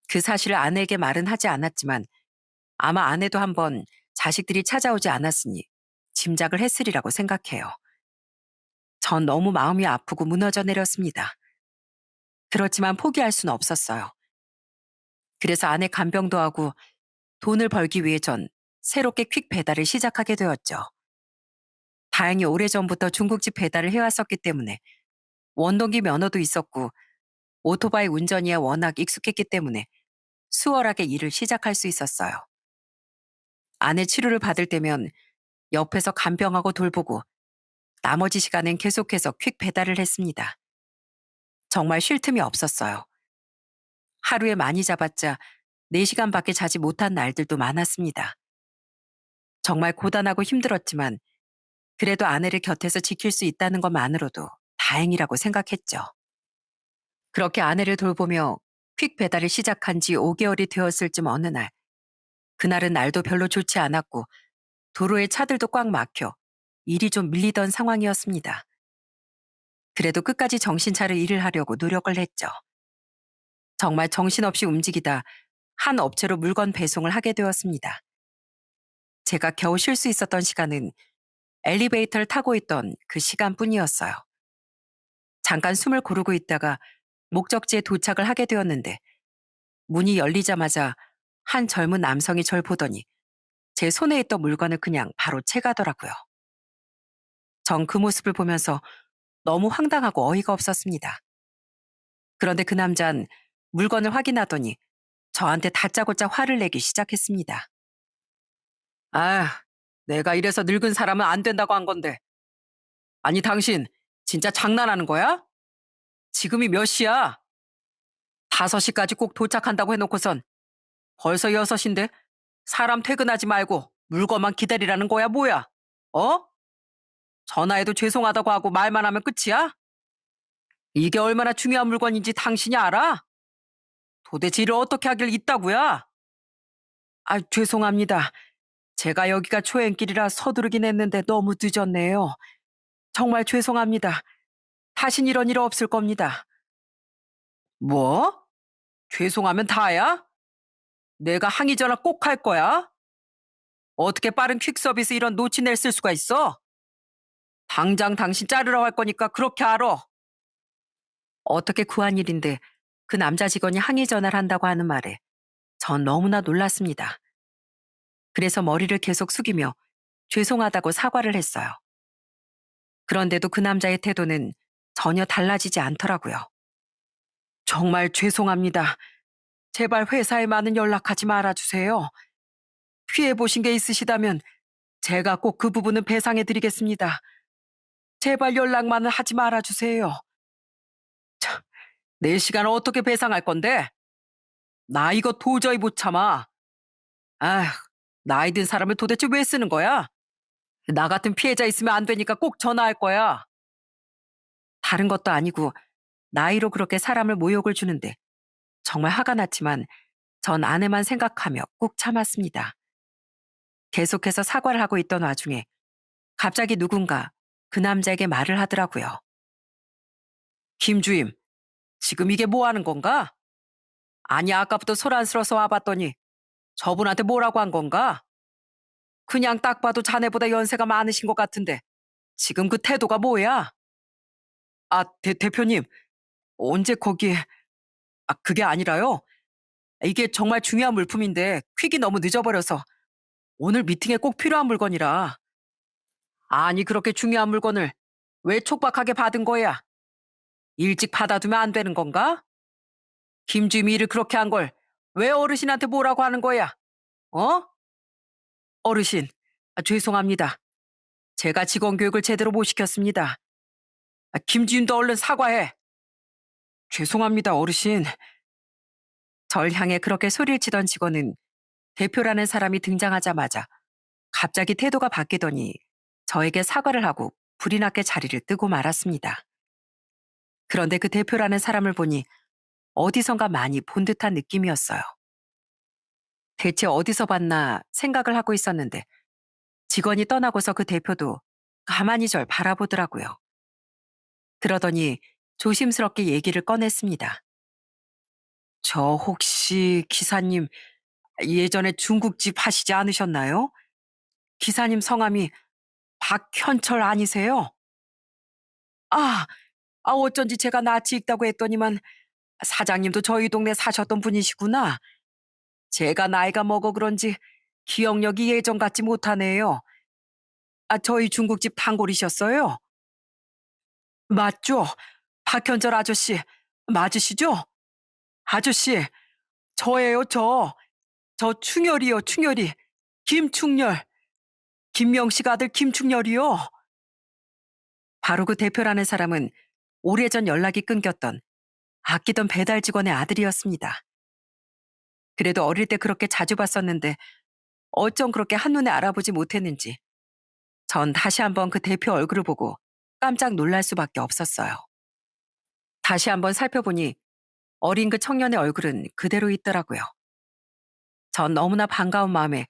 그 사실을 아내에게 말은 하지 않았지만 아마 아내도 한번 자식들이 찾아오지 않았으니 짐작을 했으리라고 생각해요. 전 너무 마음이 아프고 무너져 내렸습니다. 그렇지만 포기할 수는 없었어요. 그래서 아내 간병도 하고 돈을 벌기 위해 전 새롭게 퀵 배달을 시작하게 되었죠. 다행히 오래전부터 중국집 배달을 해왔었기 때문에 원동기 면허도 있었고 오토바이 운전이야 워낙 익숙했기 때문에 수월하게 일을 시작할 수 있었어요. 아내 치료를 받을 때면 옆에서 간병하고 돌보고 나머지 시간엔 계속해서 퀵 배달을 했습니다. 정말 쉴 틈이 없었어요. 하루에 많이 잡았자 4시간밖에 자지 못한 날들도 많았습니다. 정말 고단하고 힘들었지만 그래도 아내를 곁에서 지킬 수 있다는 것만으로도 다행이라고 생각했죠. 그렇게 아내를 돌보며 퀵 배달을 시작한 지 5개월이 되었을 쯤 어느 날, 그날은 날도 별로 좋지 않았고 도로에 차들도 꽉 막혀 일이 좀 밀리던 상황이었습니다. 그래도 끝까지 정신 차려 일을 하려고 노력을 했죠. 정말 정신없이 움직이다 한 업체로 물건 배송을 하게 되었습니다. 제가 겨우 쉴 수 있었던 시간은 엘리베이터를 타고 있던 그 시간뿐이었어요. 잠깐 숨을 고르고 있다가 목적지에 도착을 하게 되었는데 문이 열리자마자 한 젊은 남성이 절 보더니 제 손에 있던 물건을 그냥 바로 채가더라고요. 전 그 모습을 보면서 너무 황당하고 어이가 없었습니다. 그런데 그 남잔 물건을 확인하더니 저한테 다짜고짜 화를 내기 시작했습니다. 아, 내가 이래서 늙은 사람은 안 된다고 한 건데. 아니, 당신 진짜 장난하는 거야? 지금이 몇 시야? 5시까지 꼭 도착한다고 해놓고선 벌써 6시인데 사람 퇴근하지 말고 물건만 기다리라는 거야, 뭐야? 어? 전화해도 죄송하다고 하고 말만 하면 끝이야? 이게 얼마나 중요한 물건인지 당신이 알아? 도대체 일을 어떻게 하길 있다고야? 아, 죄송합니다. 제가 여기가 초행길이라 서두르긴 했는데 너무 늦었네요. 정말 죄송합니다. 다신 이런 일 없을 겁니다. 뭐? 죄송하면 다야? 내가 항의 전화 꼭 할 거야? 어떻게 빠른 퀵 서비스 이런 노치낼 쓸 수가 있어? 당장 당신 자르러 갈 거니까 그렇게 알아. 어떻게 구한 일인데 그 남자 직원이 항의 전화를 한다고 하는 말에 전 너무나 놀랐습니다. 그래서 머리를 계속 숙이며 죄송하다고 사과를 했어요. 그런데도 그 남자의 태도는 전혀 달라지지 않더라고요. 정말 죄송합니다. 제발 회사에만은 연락하지 말아주세요. 피해보신 게 있으시다면 제가 꼭 그 부분은 배상해드리겠습니다. 제발 연락만은 하지 말아주세요. 참, 4시간을 어떻게 배상할 건데? 나 이거 도저히 못 참아. 아휴, 나이 든 사람을 도대체 왜 쓰는 거야? 나 같은 피해자 있으면 안 되니까 꼭 전화할 거야. 다른 것도 아니고 나이로 그렇게 사람을 모욕을 주는데 정말 화가 났지만 전 아내만 생각하며 꾹 참았습니다. 계속해서 사과를 하고 있던 와중에 갑자기 누군가 그 남자에게 말을 하더라고요. 김주임, 지금 이게 뭐 하는 건가? 아니, 아까부터 소란스러워서 와봤더니 저분한테 뭐라고 한 건가? 그냥 딱 봐도 자네보다 연세가 많으신 것 같은데 지금 그 태도가 뭐야? 아, 대표님, 언제 거기에... 아, 그게 아니라요. 이게 정말 중요한 물품인데 퀵이 너무 늦어버려서 오늘 미팅에 꼭 필요한 물건이라. 아니, 그렇게 중요한 물건을 왜 촉박하게 받은 거야? 일찍 받아두면 안 되는 건가? 김주임이 일을 그렇게 한 걸 왜 어르신한테 뭐라고 하는 거야? 어? 어르신, 죄송합니다. 제가 직원 교육을 제대로 못 시켰습니다. 김주임도 얼른 사과해. 죄송합니다, 어르신. 절 향해 그렇게 소리를 치던 직원은 대표라는 사람이 등장하자마자 갑자기 태도가 바뀌더니 저에게 사과를 하고 불이 나게 자리를 뜨고 말았습니다. 그런데 그 대표라는 사람을 보니 어디선가 많이 본 듯한 느낌이었어요. 대체 어디서 봤나 생각을 하고 있었는데 직원이 떠나고서 그 대표도 가만히 절 바라보더라고요. 그러더니 조심스럽게 얘기를 꺼냈습니다. 저 혹시 기사님 예전에 중국집 하시지 않으셨나요? 기사님 성함이 박현철 아니세요? 아, 어쩐지 제가 낯이 익다고 했더니만 사장님도 저희 동네 사셨던 분이시구나. 제가 나이가 먹어 그런지 기억력이 예전 같지 못하네요. 저희 중국집 단골이셨어요? 맞죠? 박현철 아저씨, 맞으시죠? 아저씨, 저예요, 저. 저 충혈이요, 충혈이. 김충렬, 김명식 아들 김충렬이요. 바로 그 대표라는 사람은 오래전 연락이 끊겼던 아끼던 배달 직원의 아들이었습니다. 그래도 어릴 때 그렇게 자주 봤었는데 어쩜 그렇게 한눈에 알아보지 못했는지 전 다시 한번 그 대표 얼굴을 보고 깜짝 놀랄 수밖에 없었어요. 다시 한번 살펴보니 어린 그 청년의 얼굴은 그대로 있더라고요. 전 너무나 반가운 마음에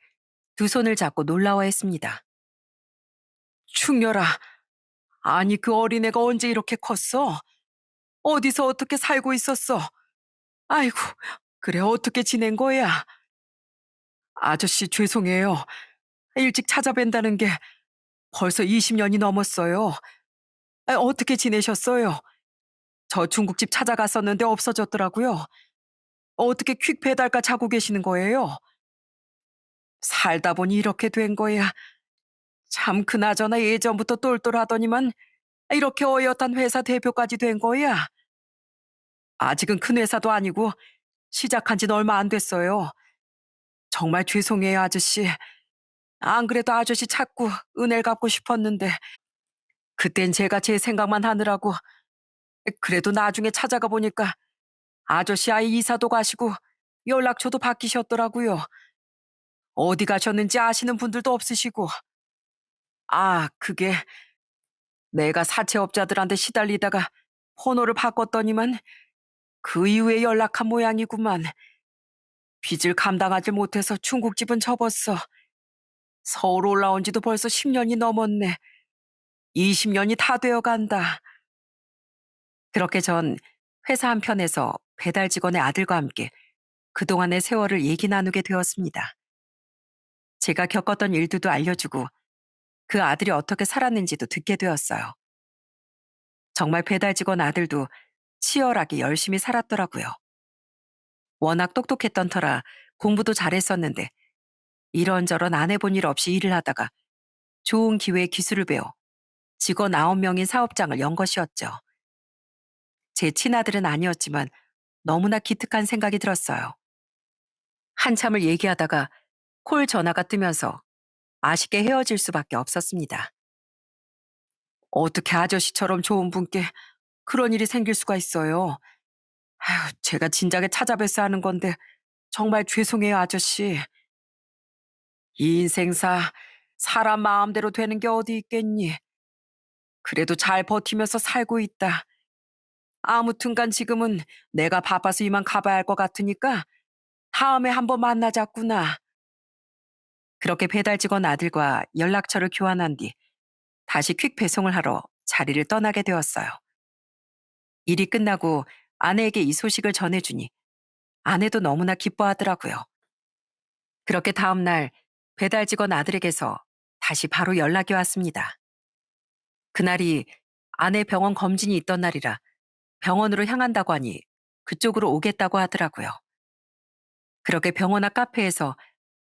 두 손을 잡고 놀라워했습니다. 충렬아, 아니 그 어린애가 언제 이렇게 컸어? 어디서 어떻게 살고 있었어? 아이고, 그래 어떻게 지낸 거야? 아저씨 죄송해요. 일찍 찾아뵌다는 게 벌써 20년이 넘었어요. 어떻게 지내셨어요? 저 중국집 찾아갔었는데 없어졌더라고요. 어떻게 퀵 배달가 자고 계시는 거예요? 살다 보니 이렇게 된 거야. 참 그나저나 예전부터 똘똘하더니만 이렇게 어엿한 회사 대표까지 된 거야. 아직은 큰 회사도 아니고 시작한 지는 얼마 안 됐어요. 정말 죄송해요, 아저씨. 안 그래도 아저씨 찾고 은혜를 갚고 싶었는데 그땐 제가 제 생각만 하느라고 그래도 나중에 찾아가 보니까 아저씨 아이 이사도 가시고 연락처도 바뀌셨더라고요. 어디 가셨는지 아시는 분들도 없으시고. 아, 그게 내가 사채업자들한테 시달리다가 번호를 바꿨더니만 그 이후에 연락한 모양이구만. 빚을 감당하지 못해서 중국집은 접었어. 서울 올라온 지도 벌써 10년이 넘었네. 20년이 다 되어 간다. 그렇게 전 회사 한편에서 배달 직원의 아들과 함께 그동안의 세월을 얘기 나누게 되었습니다. 제가 겪었던 일들도 알려주고 그 아들이 어떻게 살았는지도 듣게 되었어요. 정말 배달 직원 아들도 치열하게 열심히 살았더라고요. 워낙 똑똑했던 터라 공부도 잘했었는데 이런저런 안 해본 일 없이 일을 하다가 좋은 기회에 기술을 배워 직원 9명인 사업장을 연 것이었죠. 제 친아들은 아니었지만 너무나 기특한 생각이 들었어요. 한참을 얘기하다가 콜 전화가 뜨면서 아쉽게 헤어질 수밖에 없었습니다. 어떻게 아저씨처럼 좋은 분께 그런 일이 생길 수가 있어요. 아휴, 제가 진작에 찾아뵀어야 하는 건데 정말 죄송해요, 아저씨. 이 인생사 사람 마음대로 되는 게 어디 있겠니? 그래도 잘 버티면서 살고 있다. 아무튼간 지금은 내가 바빠서 이만 가봐야 할 것 같으니까 다음에 한번 만나자꾸나. 그렇게 배달 직원 아들과 연락처를 교환한 뒤 다시 퀵 배송을 하러 자리를 떠나게 되었어요. 일이 끝나고 아내에게 이 소식을 전해주니 아내도 너무나 기뻐하더라고요. 그렇게 다음날 배달 직원 아들에게서 다시 바로 연락이 왔습니다. 그날이 아내 병원 검진이 있던 날이라 병원으로 향한다고 하니 그쪽으로 오겠다고 하더라고요. 그렇게 병원 앞 카페에서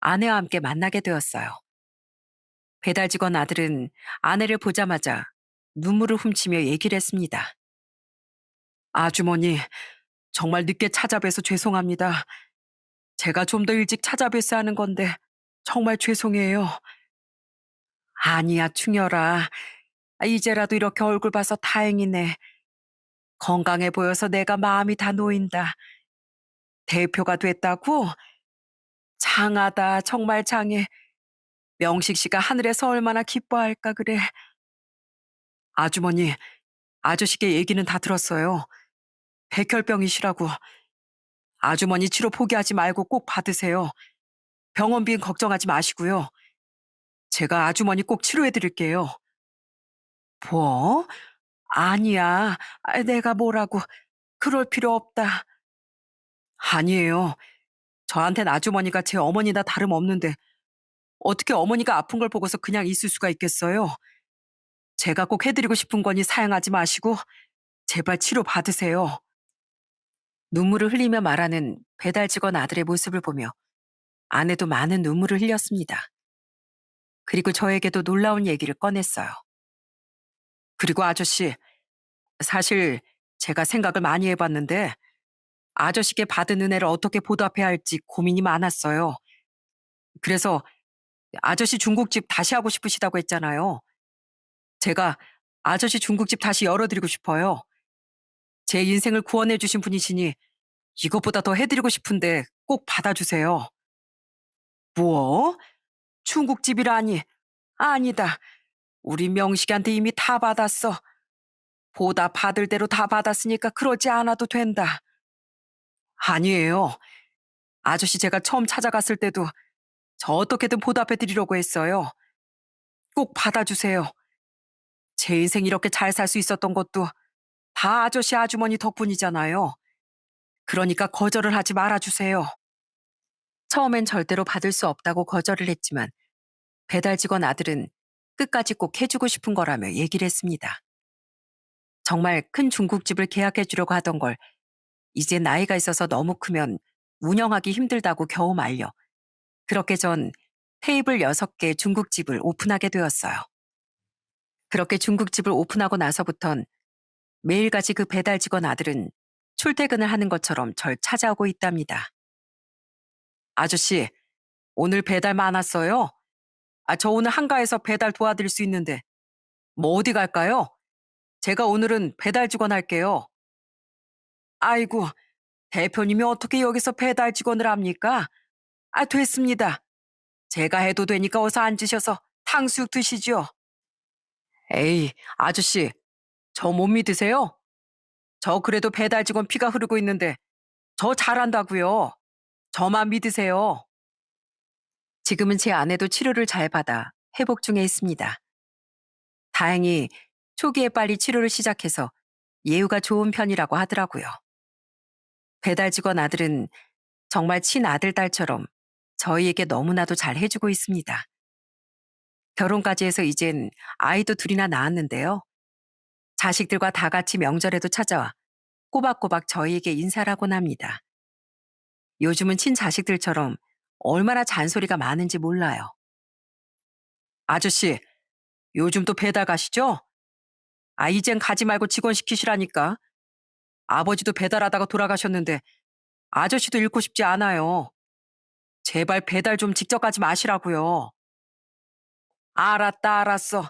아내와 함께 만나게 되었어요. 배달 직원 아들은 아내를 보자마자 눈물을 훔치며 얘기를 했습니다. 아주머니, 정말 늦게 찾아뵈서 죄송합니다. 제가 좀 더 일찍 찾아뵀어야 하는 건데 정말 죄송해요. 아니야, 충혈아. 이제라도 이렇게 얼굴 봐서 다행이네. 건강해 보여서 내가 마음이 다 놓인다. 대표가 됐다고? 장하다, 정말 장해. 명식 씨가 하늘에서 얼마나 기뻐할까 그래. 아주머니, 아저씨께 얘기는 다 들었어요. 백혈병이시라고. 아주머니 치료 포기하지 말고 꼭 받으세요. 병원비는 걱정하지 마시고요. 제가 아주머니 꼭 치료해 드릴게요. 뭐? 아니야. 내가 뭐라고. 그럴 필요 없다. 아니에요. 저한텐 아주머니가 제 어머니나 다름없는데 어떻게 어머니가 아픈 걸 보고서 그냥 있을 수가 있겠어요? 제가 꼭 해드리고 싶은 거니 사양하지 마시고 제발 치료 받으세요. 눈물을 흘리며 말하는 배달 직원 아들의 모습을 보며 아내도 많은 눈물을 흘렸습니다. 그리고 저에게도 놀라운 얘기를 꺼냈어요. 그리고 아저씨, 사실 제가 생각을 많이 해봤는데 아저씨께 받은 은혜를 어떻게 보답해야 할지 고민이 많았어요. 그래서 아저씨 중국집 다시 하고 싶으시다고 했잖아요. 제가 아저씨 중국집 다시 열어드리고 싶어요. 제 인생을 구원해 주신 분이시니 이것보다 더 해드리고 싶은데 꼭 받아주세요. 뭐? 중국집이라니. 아니다. 우리 명식이한테 이미 다 받았어. 보다 받을 대로 다 받았으니까 그러지 않아도 된다. 아니에요. 아저씨 제가 처음 찾아갔을 때도 저 어떻게든 보답해 드리려고 했어요. 꼭 받아주세요. 제 인생 이렇게 잘 살 수 있었던 것도 다 아저씨 아주머니 덕분이잖아요. 그러니까 거절을 하지 말아주세요. 처음엔 절대로 받을 수 없다고 거절을 했지만 배달 직원 아들은 끝까지 꼭 해주고 싶은 거라며 얘기를 했습니다. 정말 큰 중국집을 계약해 주려고 하던 걸 이제 나이가 있어서 너무 크면 운영하기 힘들다고 겨우 말려 그렇게 전 테이블 6개 중국집을 오픈하게 되었어요. 그렇게 중국집을 오픈하고 나서부턴 매일같이 그 배달 직원 아들은 출퇴근을 하는 것처럼 절 찾아오고 있답니다. 아저씨, 오늘 배달 많았어요? 저 오늘 한가해서 배달 도와드릴 수 있는데 뭐 어디 갈까요? 제가 오늘은 배달 직원 할게요. 아이고, 대표님이 어떻게 여기서 배달 직원을 합니까? 됐습니다. 제가 해도 되니까 어서 앉으셔서 탕수육 드시죠. 에이, 아저씨, 저 못 믿으세요? 저 그래도 배달 직원 피가 흐르고 있는데 저 잘한다고요. 저만 믿으세요. 지금은 제 아내도 치료를 잘 받아 회복 중에 있습니다. 다행히 초기에 빨리 치료를 시작해서 예후가 좋은 편이라고 하더라고요. 배달 직원 아들은 정말 친아들 딸처럼 저희에게 너무나도 잘 해주고 있습니다. 결혼까지 해서 이젠 아이도 둘이나 낳았는데요. 자식들과 다 같이 명절에도 찾아와 꼬박꼬박 저희에게 인사를 하곤 합니다. 요즘은 친자식들처럼 얼마나 잔소리가 많은지 몰라요. 아저씨, 요즘 또 배달 가시죠? 이젠 가지 말고 직원 시키시라니까. 아버지도 배달하다가 돌아가셨는데 아저씨도 잃고 싶지 않아요. 제발 배달 좀 직접 가지 마시라고요. 알았다, 알았어.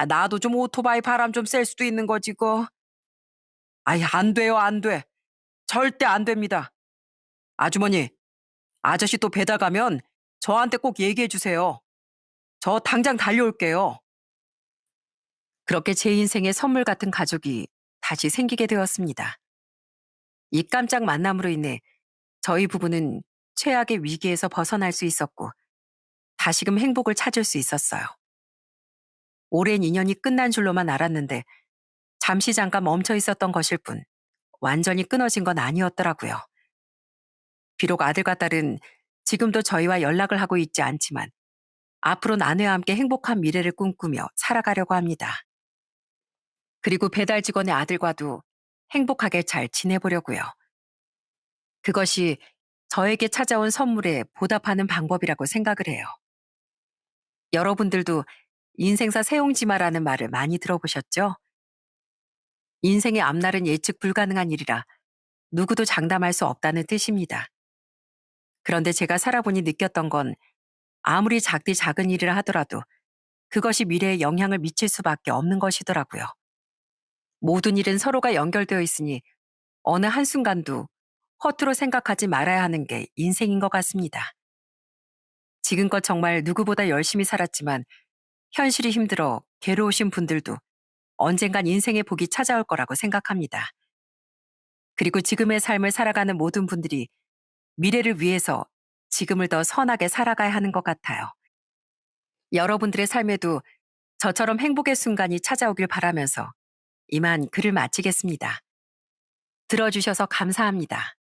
나도 좀 오토바이 바람 좀 쐴 수도 있는 거지, 그. 안 돼요, 안 돼. 절대 안 됩니다. 아주머니, 아저씨 또 배달 가면 저한테 꼭 얘기해 주세요. 저 당장 달려올게요. 그렇게 제 인생의 선물 같은 가족이 다시 생기게 되었습니다. 이 깜짝 만남으로 인해 저희 부부는 최악의 위기에서 벗어날 수 있었고 다시금 행복을 찾을 수 있었어요. 오랜 인연이 끝난 줄로만 알았는데 잠시 잠깐 멈춰 있었던 것일 뿐 완전히 끊어진 건 아니었더라고요. 비록 아들과 딸은 지금도 저희와 연락을 하고 있지 않지만 앞으로는 아내와 함께 행복한 미래를 꿈꾸며 살아가려고 합니다. 그리고 배달 직원의 아들과도 행복하게 잘 지내보려고요. 그것이 저에게 찾아온 선물에 보답하는 방법이라고 생각을 해요. 여러분들도 인생사 세옹지마라는 말을 많이 들어보셨죠? 인생의 앞날은 예측 불가능한 일이라 누구도 장담할 수 없다는 뜻입니다. 그런데 제가 살아보니 느꼈던 건 아무리 작디 작은 일이라 하더라도 그것이 미래에 영향을 미칠 수밖에 없는 것이더라고요. 모든 일은 서로가 연결되어 있으니 어느 한순간도 허투루 생각하지 말아야 하는 게 인생인 것 같습니다. 지금껏 정말 누구보다 열심히 살았지만 현실이 힘들어 괴로우신 분들도 언젠간 인생의 복이 찾아올 거라고 생각합니다. 그리고 지금의 삶을 살아가는 모든 분들이 미래를 위해서 지금을 더 선하게 살아가야 하는 것 같아요. 여러분들의 삶에도 저처럼 행복의 순간이 찾아오길 바라면서 이만 글을 마치겠습니다. 들어주셔서 감사합니다.